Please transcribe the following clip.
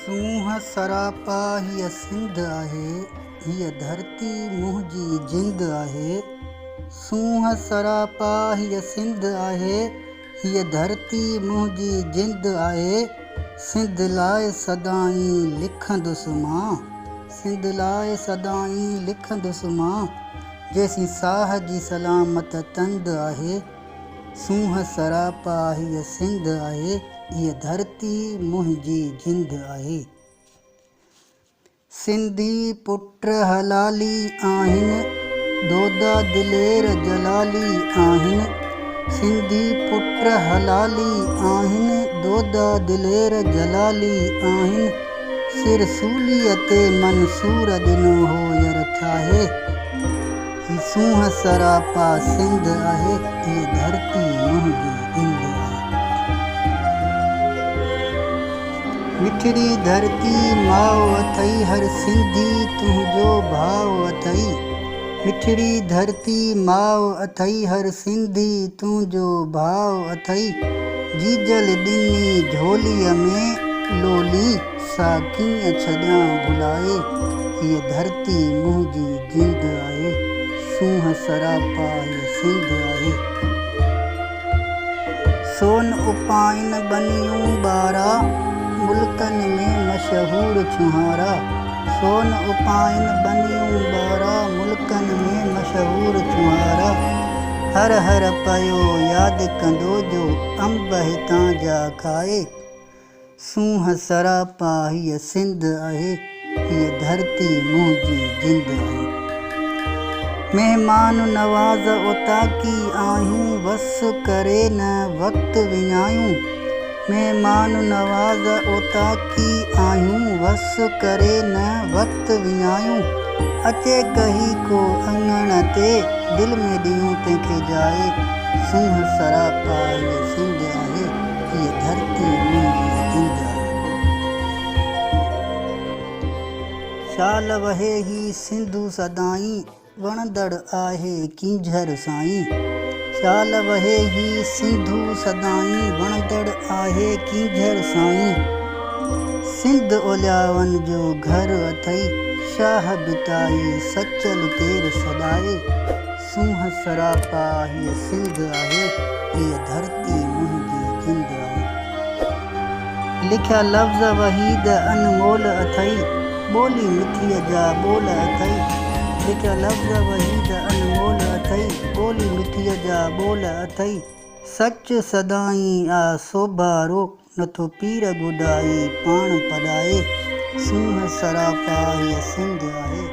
सूंह सरापा हीअ सिंध आहे, हीअ धरती मुंहिंजी जिंद आहे। सूंह सरापा हीअ सिंध आहे, हीअ धरती मुंहिंजी जिंद आहे। सिंध लाइ सदाईं लिखंदुसि मां, सिंध लाइ सदाईं लिखंदुसि मां। जंहिंसी साह जी सलामत तंद आहे। सूंह सरापा हीअ सिंध आहे, हीअ धरती मुंहिंजी जिंद आहे। सिंधी पुट हलाली आहिनि, दोदा दिलेर जलाली आहिनि। सिंधी पुट हलाली आहिनि, दोदा दिलेर जलाली आहिनि। सिर सूलीअ ते मंसूर ॾिनो हो यर ठाहे। ही सूंह सरापा सिंध आहे, हीअ धरती मुंहिंजी जिंद आहे। मिठड़ी धरती माउ अथई, हर सिंधी तुंहिंजो भाउ अथई। मिठड़ी धरती माउ अथई, हर सिंधी तुंहिंजो भाउ अथई। जीजल ॾिनी झोलीअ में लोली, सा कीअं छॾियां भुलाए। हीअ धरती मुंहिंजी जिंद आहे, सूंह सरापा हीअ सिंध आहे। सोन उपाइन बनियूं ॿारा, मुल्कनि में मशहूर छुहारा। सोन उपाइन बनियूं ॿारा, मुल्कनि में मशहूर छुहारा। हर हर पयो यादि कंदो जो अंब हितां जा खाए। सूंह सरापा हीअ सिंध आहे, हीअ धरती मुंहिंजी जिंद आहे। महिमान नवाज़ उताकी आहियूं, वस करे न वक़्तु विञायूं। महिमान नवाज़ उताकी आहियूं, वस करे न वक़्तु विञायूं। अचे कही को अंगण ते, दिलि में ॾियूं तंहिंखे जाए। सूंह सरापा हीअ सिंध आहे, हीअ धरती मुंहिंजी जिंद आहे। शाल वहे ही सिंधु सदाईं, वणंदड़ आहे कींझर साईं। शाल वहे ही सिंधु सदाईं, वणंदड़ आहे कींझर साईं। सिंध ओलियावन जो घर अथई, शाह बिताई सचल केर सॾाए। सूंह सरापा हीअ सिंध आहे, हीअ धरती मुंहिंजी जिंद आहे। लिखिया लफ़्ज़ वहीद अनमोल अथई, ॿोली मिठीअ जा ॿोल अथई। लिखिया लफ़्ज़ वहीद अनमोल अथई, ॿोली मिठीअ जा ॿोल अथई। सच सदाईं आ सोभारो, नथो पीर गुॾाई पाण पढ़ाए। सूंह सरापा हीअ सिंध आहे।